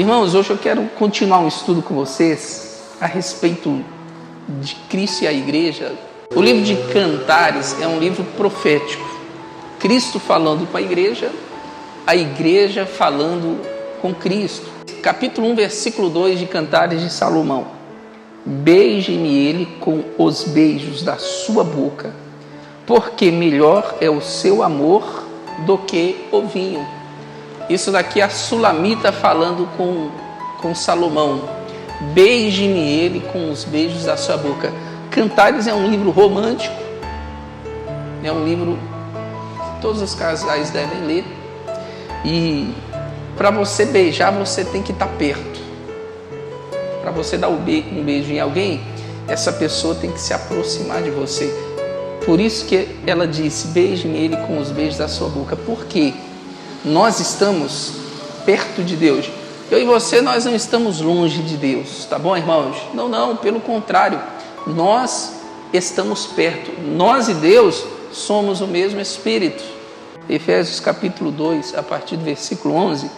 Irmãos, hoje eu quero continuar um estudo com vocês a respeito de Cristo e a igreja. O livro de Cantares é um livro profético. Cristo falando com a igreja falando com Cristo. Capítulo 1, versículo 2 de Cantares de Salomão. Beije-me ele com os beijos da sua boca, porque melhor é o seu amor do que o vinho. Isso daqui é a Sulamita falando com Salomão. Beije-me ele com os beijos da sua boca. Cantares é um livro romântico, é um livro que todos os casais devem ler. E para você beijar, você tem que estar perto. Para você dar um beijo em alguém, essa pessoa tem que se aproximar de você. Por isso que ela disse, beije-me ele com os beijos da sua boca. Por quê? Nós estamos perto de Deus. Eu e você, nós não estamos longe de Deus, tá bom, irmãos? Não, pelo contrário, nós estamos perto. Nós e Deus somos o mesmo Espírito. Efésios capítulo 2, a partir do versículo 11.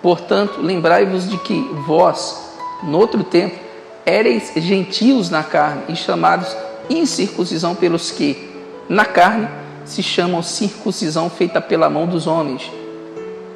Portanto, lembrai-vos de que vós, no outro tempo, éreis gentios na carne e chamados incircuncisão pelos que, na carne, se chamam circuncisão feita pela mão dos homens.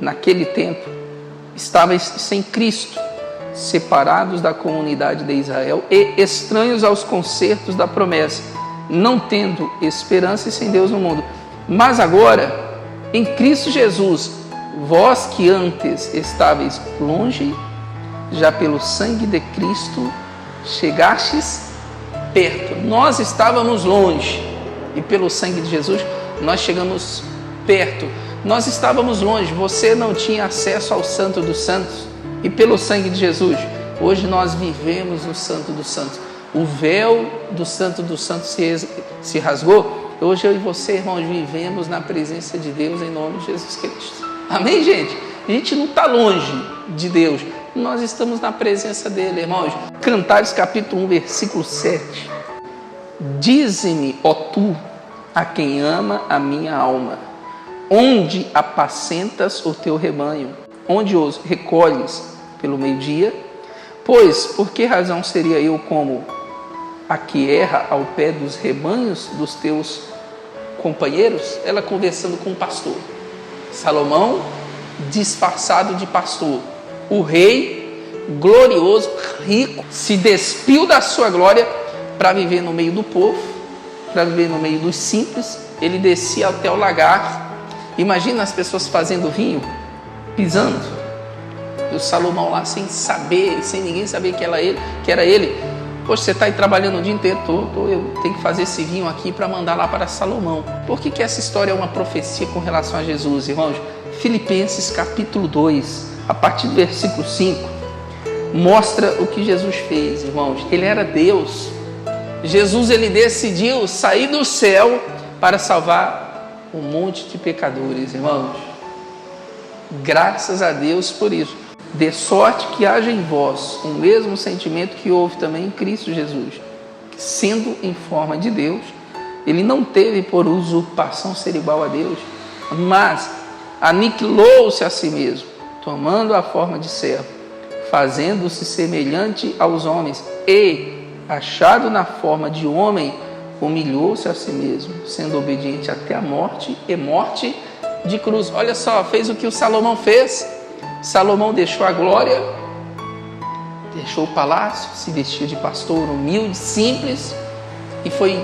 Naquele tempo, estáveis sem Cristo, separados da comunidade de Israel e estranhos aos concertos da promessa, não tendo esperança e sem Deus no mundo. Mas agora, em Cristo Jesus, vós que antes estáveis longe, já pelo sangue de Cristo chegastes perto. Nós estávamos longe e pelo sangue de Jesus nós chegamos perto. Nós estávamos longe, você não tinha acesso ao Santo dos Santos e pelo sangue de Jesus, hoje nós vivemos no Santo dos Santos. O véu do Santo dos Santos se rasgou. Hoje eu e você, irmãos, vivemos na presença de Deus em nome de Jesus Cristo. Amém, gente? A gente não está longe de Deus, nós estamos na presença dele, irmãos. Cantares capítulo 1, versículo 7. Dize-me, ó tu, a quem ama a minha alma, onde apacentas o teu rebanho, onde os recolhes pelo meio-dia? Pois, por que razão seria eu como a que erra ao pé dos rebanhos dos teus companheiros? Ela conversando com o pastor. Salomão, disfarçado de pastor. O rei, glorioso, rico, se despiu da sua glória para viver no meio do povo, para viver no meio dos simples. Ele descia até o lagar. Imagina as pessoas fazendo vinho, pisando. E o Salomão lá sem saber, sem ninguém saber que era ele. Poxa, você está aí trabalhando o dia inteiro, eu tenho que fazer esse vinho aqui para mandar lá para Salomão. Por que essa história é uma profecia com relação a Jesus, irmãos? Filipenses capítulo 2, a partir do versículo 5, mostra o que Jesus fez, irmãos. Ele era Deus. Jesus, ele decidiu sair do céu para salvar um monte de pecadores, irmãos. Graças a Deus por isso. De sorte que haja em vós o mesmo sentimento que houve também em Cristo Jesus, que, sendo em forma de Deus, ele não teve por usurpação ser igual a Deus, mas aniquilou-se a si mesmo, tomando a forma de servo, fazendo-se semelhante aos homens e, achado na forma de homem, humilhou-se a si mesmo, sendo obediente até a morte e morte de cruz. Olha só, fez o que o Salomão fez. Salomão deixou a glória, deixou o palácio, se vestiu de pastor humilde, simples, e foi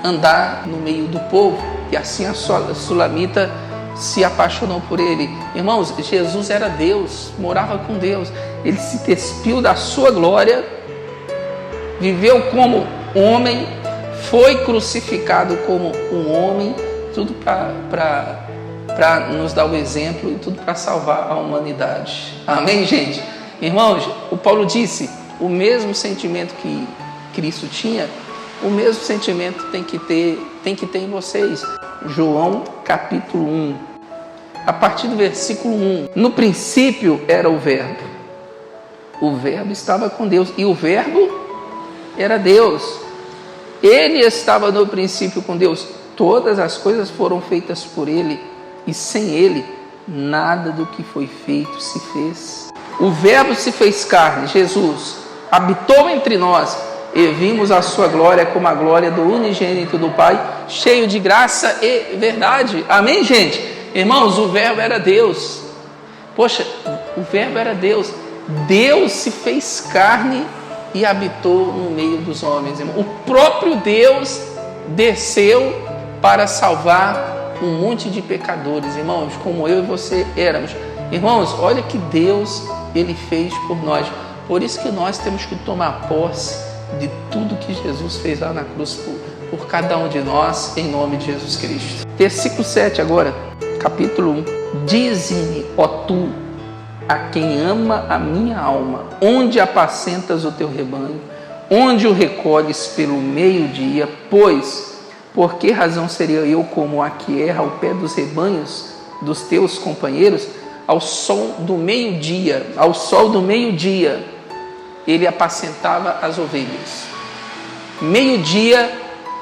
andar no meio do povo. E assim a Sulamita se apaixonou por ele. Irmãos, Jesus era Deus, morava com Deus. Ele se despiu da sua glória, viveu como homem, foi crucificado como um homem, tudo para nos dar o exemplo e tudo para salvar a humanidade. Amém, gente? Irmãos, o Paulo disse, o mesmo sentimento que Cristo tinha, o mesmo sentimento tem que ter em vocês. João capítulo 1, a partir do versículo 1. No princípio era o Verbo estava com Deus e o Verbo era Deus. Ele estava no princípio com Deus. Todas as coisas foram feitas por ele e sem ele nada do que foi feito se fez. O Verbo se fez carne, Jesus, habitou entre nós e vimos a sua glória como a glória do unigênito do Pai, cheio de graça e verdade. Amém, gente? Irmãos, o Verbo era Deus. Poxa, o Verbo era Deus. Deus se fez carne e habitou no meio dos homens. Irmão. O próprio Deus desceu para salvar um monte de pecadores, irmãos, como eu e você éramos. Irmãos, olha que Deus Ele fez por nós. Por isso que nós temos que tomar posse de tudo que Jesus fez lá na cruz por cada um de nós, em nome de Jesus Cristo. Versículo 7 agora, capítulo 1. Dize-me, ó tu, a quem ama a minha alma, onde apacentas o teu rebanho, onde o recolhes pelo meio-dia, pois, por que razão seria eu como a que erra ao pé dos rebanhos dos teus companheiros? Ao sol do meio-dia, ele apacentava as ovelhas. Meio-dia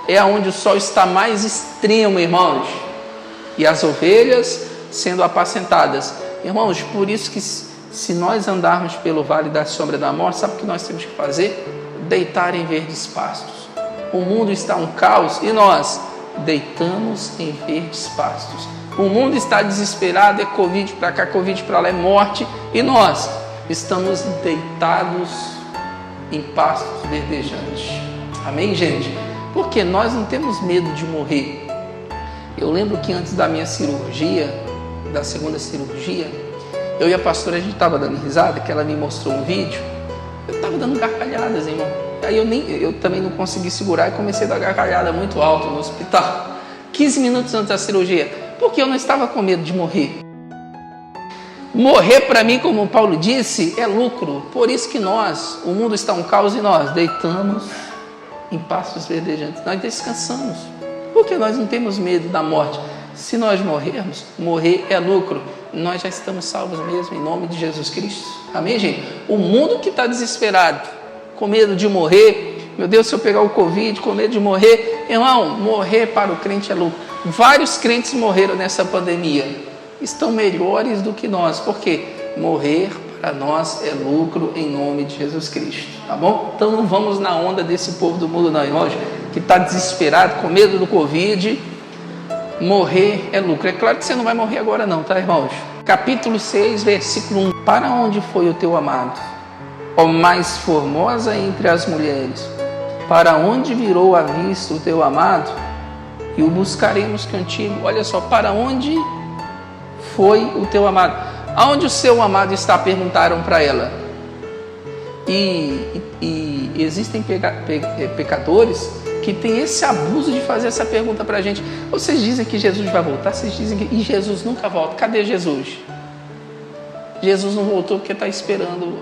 é onde o sol está mais extremo, irmãos, e as ovelhas sendo apacentadas. Irmãos, por isso que se nós andarmos pelo vale da sombra da morte, sabe o que nós temos que fazer? Deitar em verdes pastos. O mundo está um caos e nós deitamos em verdes pastos. O mundo está desesperado, é Covid para cá, Covid para lá, é morte, e nós estamos deitados em pastos verdejantes. Amém, gente? Porque nós não temos medo de morrer. Eu lembro que antes da minha cirurgia, da segunda cirurgia, eu e a pastora, a gente estava dando risada, que ela me mostrou um vídeo, eu estava dando gargalhadas, irmão. Aí eu também não consegui segurar e comecei a dar gargalhada muito alto no hospital. 15 minutos antes da cirurgia, porque eu não estava com medo de morrer. Morrer para mim, como Paulo disse, é lucro. Por isso que nós, o mundo está um caos e nós deitamos em pastos verdejantes. Nós descansamos, porque nós não temos medo da morte. Se nós morrermos, morrer é lucro. Nós já estamos salvos mesmo, em nome de Jesus Cristo. Amém, gente? O mundo que está desesperado, com medo de morrer, meu Deus, se eu pegar o Covid, com medo de morrer, irmão, morrer para o crente é lucro. Vários crentes morreram nessa pandemia. Estão melhores do que nós, porque morrer para nós é lucro em nome de Jesus Cristo, tá bom? Então não vamos na onda desse povo do mundo não, irmãos, que está desesperado, com medo do Covid. Morrer é lucro. É claro que você não vai morrer agora não, tá, irmãos? Capítulo 6, versículo 1. Para onde foi o teu amado, ó mais formosa entre as mulheres? Para onde virou a vista o teu amado? E o buscaremos contigo. Olha só, para onde foi o teu amado? Aonde o seu amado está? Perguntaram para ela. E existem pecadores que têm esse abuso de fazer essa pergunta para a gente. Vocês dizem que Jesus vai voltar, vocês dizem que... E Jesus nunca volta. Cadê Jesus? Jesus não voltou porque está esperando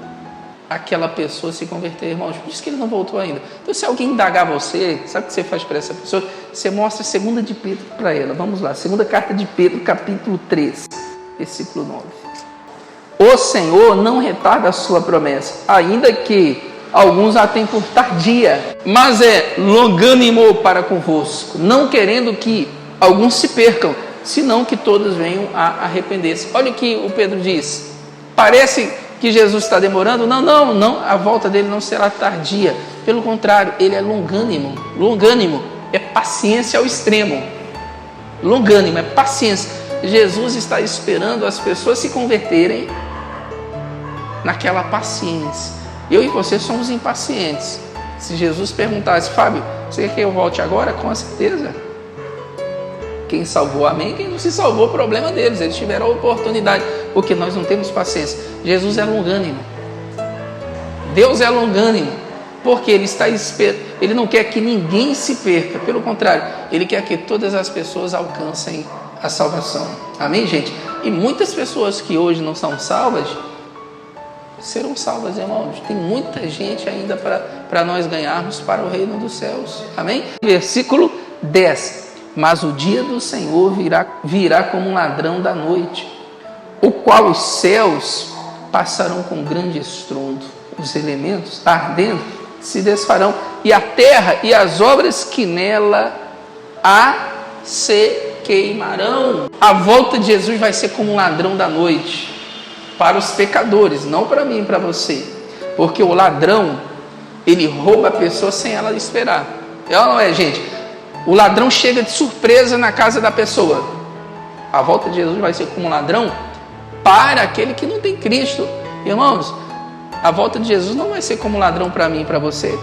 aquela pessoa se converter, irmãos. Por isso que ele não voltou ainda. Então, se alguém indagar você, sabe o que você faz para essa pessoa? Você mostra 2 de Pedro para ela. Vamos lá, 2ª carta de Pedro, capítulo 3, versículo 9. O Senhor não retarda a sua promessa, ainda que alguns a têm por tardia, mas é longânimo para convosco, não querendo que alguns se percam, senão que todos venham a arrepender-se. Olha o que o Pedro diz. Parece que Jesus está demorando? Não, a volta dele não será tardia. Pelo contrário, ele é longânimo. Longânimo é paciência ao extremo. Longânimo é paciência. Jesus está esperando as pessoas se converterem naquela paciência. Eu e você somos impacientes. Se Jesus perguntasse, Fábio, você quer que eu volte agora? Com certeza. Quem salvou, amém. Quem não se salvou, problema deles. Eles tiveram a oportunidade, porque nós não temos paciência. Jesus é longânimo. Deus é longânimo, porque Ele não quer que ninguém se perca. Pelo contrário, Ele quer que todas as pessoas alcancem a salvação. Amém, gente? E muitas pessoas que hoje não são salvas serão salvas, irmãos. Tem muita gente ainda para nós ganharmos para o reino dos céus. Amém? Versículo 10. Mas o dia do Senhor virá como um ladrão da noite, o qual os céus passarão com grande estrondo, os elementos ardendo se desfarão, e a terra e as obras que nela há se queimarão. A volta de Jesus vai ser como um ladrão da noite. para os pecadores, não para mim e para você. Porque o ladrão, ele rouba a pessoa sem ela esperar. É ou não é, gente? O ladrão chega de surpresa na casa da pessoa. A volta de Jesus vai ser como um ladrão para aquele que não tem Cristo. Irmãos, a volta de Jesus não vai ser como um ladrão para mim e para você.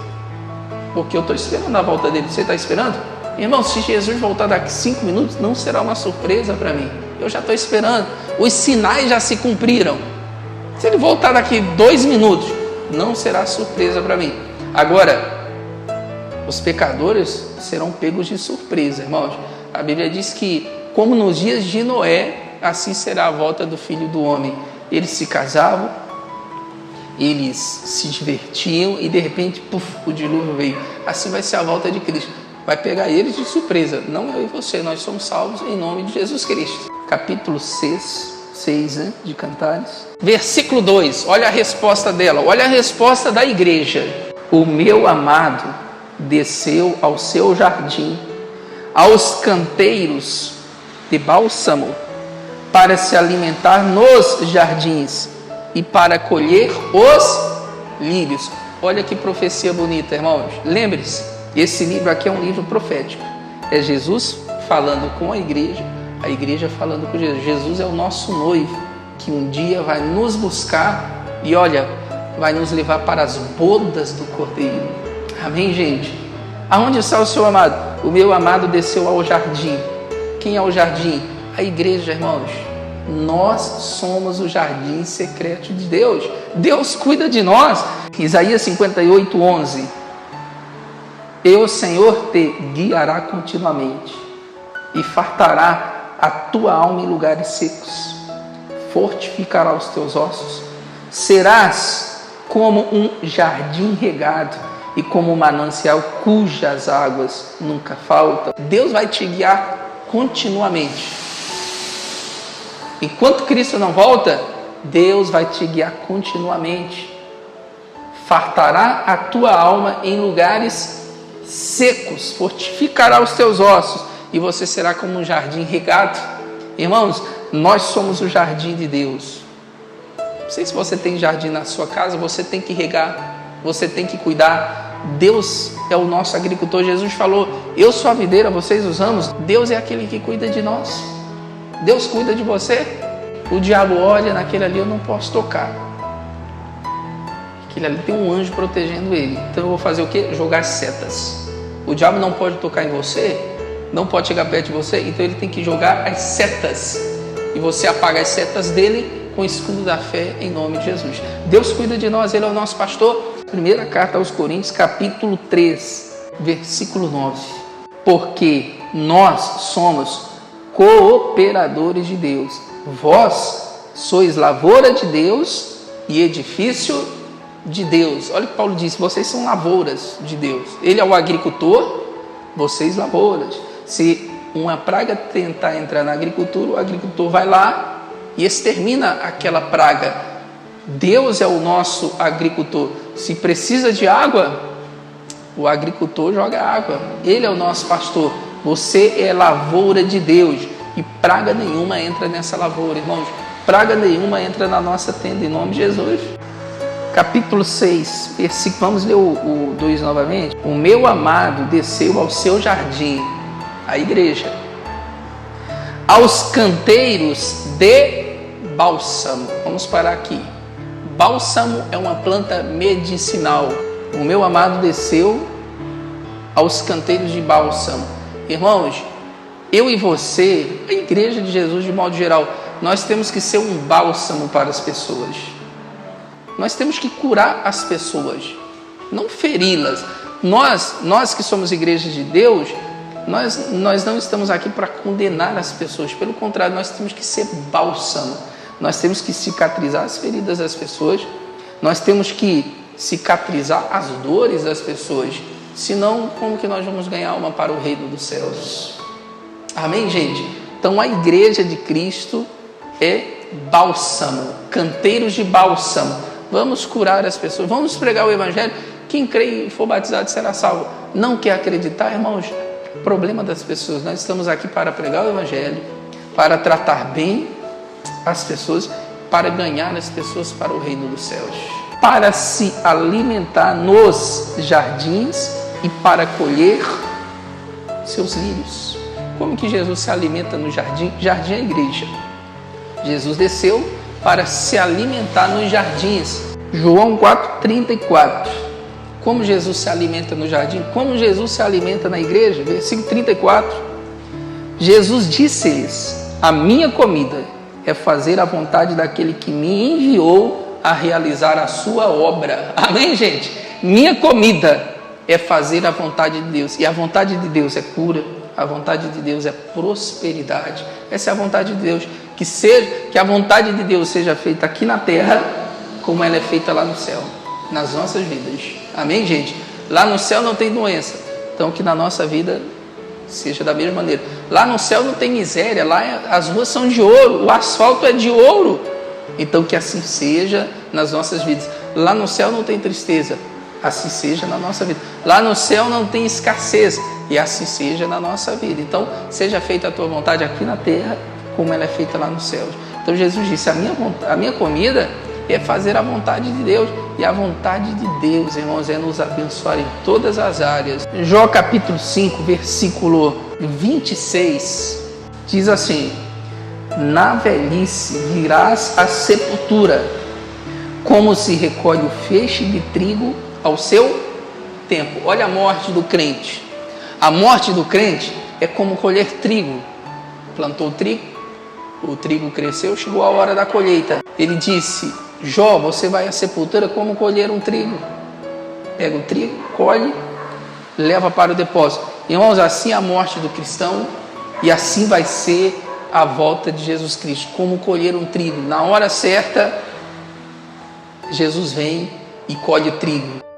Porque eu estou esperando a volta dele. Você está esperando? Irmão, se Jesus voltar daqui 5 minutos, não será uma surpresa para mim. Eu já estou esperando. Os sinais já se cumpriram. Se ele voltar daqui 2 minutos, não será surpresa para mim. Agora, os pecadores serão pegos de surpresa, irmãos. A Bíblia diz que, como nos dias de Noé, assim será a volta do Filho do Homem. Eles se casavam, eles se divertiam e de repente, o dilúvio veio. Assim vai ser a volta de Cristo. Vai pegar eles de surpresa. Não eu e você, nós somos salvos em nome de Jesus Cristo. Capítulo 6, né, de Cantares. Versículo 2, olha a resposta dela, olha a resposta da igreja. O meu amado desceu ao seu jardim, aos canteiros de bálsamo, para se alimentar nos jardins e para colher os lírios. Olha que profecia bonita, irmãos. Lembre-se, esse livro aqui é um livro profético. É Jesus falando com a igreja falando com Jesus. Jesus é o nosso noivo, que um dia vai nos buscar e olha, vai nos levar para as bodas do Cordeiro. Amém, gente? Aonde está o seu amado? O meu amado desceu ao jardim. Quem é o jardim? A igreja, irmãos. Nós somos o jardim secreto de Deus. Deus cuida de nós. Isaías 58:11. Eu, Senhor, te guiará continuamente e fartará a tua alma em lugares secos. Fortificará os teus ossos. Serás como um jardim regado e como um manancial cujas águas nunca faltam. Deus vai te guiar continuamente. Enquanto Cristo não volta, Deus vai te guiar continuamente. Fartará a tua alma em lugares secos, fortificará os teus ossos e você será como um jardim regado. Irmãos, nós somos o jardim de Deus. Não sei se você tem jardim na sua casa, você tem que regar, você tem que cuidar. Deus é o nosso agricultor. Jesus falou, eu sou a videira, vocês os ramos. Deus é aquele que cuida de nós. Deus cuida de você. O diabo olha, naquele ali eu não posso tocar. Aquele ali tem um anjo protegendo ele. Então eu vou fazer o quê? Jogar setas. O diabo não pode tocar em você, não pode chegar perto de você, então ele tem que jogar as setas. E você apaga as setas dele com o escudo da fé em nome de Jesus. Deus cuida de nós, ele é o nosso pastor. Primeira carta aos Coríntios, capítulo 3, versículo 9. Porque nós somos cooperadores de Deus. Vós sois lavoura de Deus e edifício de Deus. Olha o que Paulo disse, vocês são lavouras de Deus. Ele é o agricultor, vocês lavouras. Se uma praga tentar entrar na agricultura, o agricultor vai lá e extermina aquela praga. Deus é o nosso agricultor. Se precisa de água, o agricultor joga água. Ele é o nosso pastor. Você é lavoura de Deus e praga nenhuma entra nessa lavoura, irmãos. Praga nenhuma entra na nossa tenda em nome de Jesus. Capítulo 6, versículo, vamos ler o 2 novamente. O meu amado desceu ao seu jardim, a igreja, aos canteiros de bálsamo. Vamos parar aqui. Bálsamo é uma planta medicinal. O meu amado desceu aos canteiros de bálsamo. Irmãos, eu e você, a igreja de Jesus de modo geral, nós temos que ser um bálsamo para as pessoas. Nós temos que curar as pessoas, não feri-las. Nós que somos igreja de Deus, nós não estamos aqui para condenar as pessoas. Pelo contrário, nós temos que ser bálsamo. Nós temos que cicatrizar as feridas das pessoas. Nós temos que cicatrizar as dores das pessoas. Senão, como que nós vamos ganhar alma para o reino dos céus? Amém, gente? Então, a igreja de Cristo é bálsamo, canteiros de bálsamo. Vamos curar as pessoas, vamos pregar o evangelho. Quem crê e for batizado será salvo. Não quer acreditar, irmãos? Problema das pessoas. Nós estamos aqui para pregar o evangelho, para tratar bem as pessoas para ganhar as pessoas para o reino dos céus, para se alimentar nos jardins e para colher seus lírios. Como que Jesus se alimenta no jardim? Jardim é a igreja. Jesus desceu para se alimentar nos jardins. João 4,34. Como Jesus se alimenta no jardim? Como Jesus se alimenta na igreja? Versículo 34. Jesus disse-lhes: a minha comida é fazer a vontade daquele que me enviou a realizar a sua obra. Amém, gente? Minha comida é fazer a vontade de Deus. E a vontade de Deus é cura. A vontade de Deus é prosperidade. Essa é a vontade de Deus. Que a vontade de Deus seja feita aqui na terra, como ela é feita lá no céu, nas nossas vidas. Amém, gente? Lá no céu não tem doença. Então que na nossa vida seja da mesma maneira. Lá no céu não tem miséria. Lá as ruas são de ouro. O asfalto é de ouro. Então que assim seja nas nossas vidas. Lá no céu não tem tristeza. Assim seja na nossa vida. Lá no céu não tem escassez. E assim seja na nossa vida. Então seja feita a tua vontade aqui na terra, como ela é feita lá nos céus. Então Jesus disse: a minha comida é fazer a vontade de Deus. E a vontade de Deus, irmãos, é nos abençoar em todas as áreas. Jó capítulo 5, versículo 26, diz assim: na velhice virás à sepultura, como se recolhe o feixe de trigo ao seu tempo. Olha a morte do crente. A morte do crente é como colher trigo. Plantou trigo, o trigo cresceu, chegou a hora da colheita. Ele disse: Jó, você vai à sepultura como colher um trigo. Pega o trigo, colhe, leva para o depósito. Irmãos, assim é a morte do cristão e assim vai ser a volta de Jesus Cristo, como colher um trigo. Na hora certa, Jesus vem e colhe o trigo.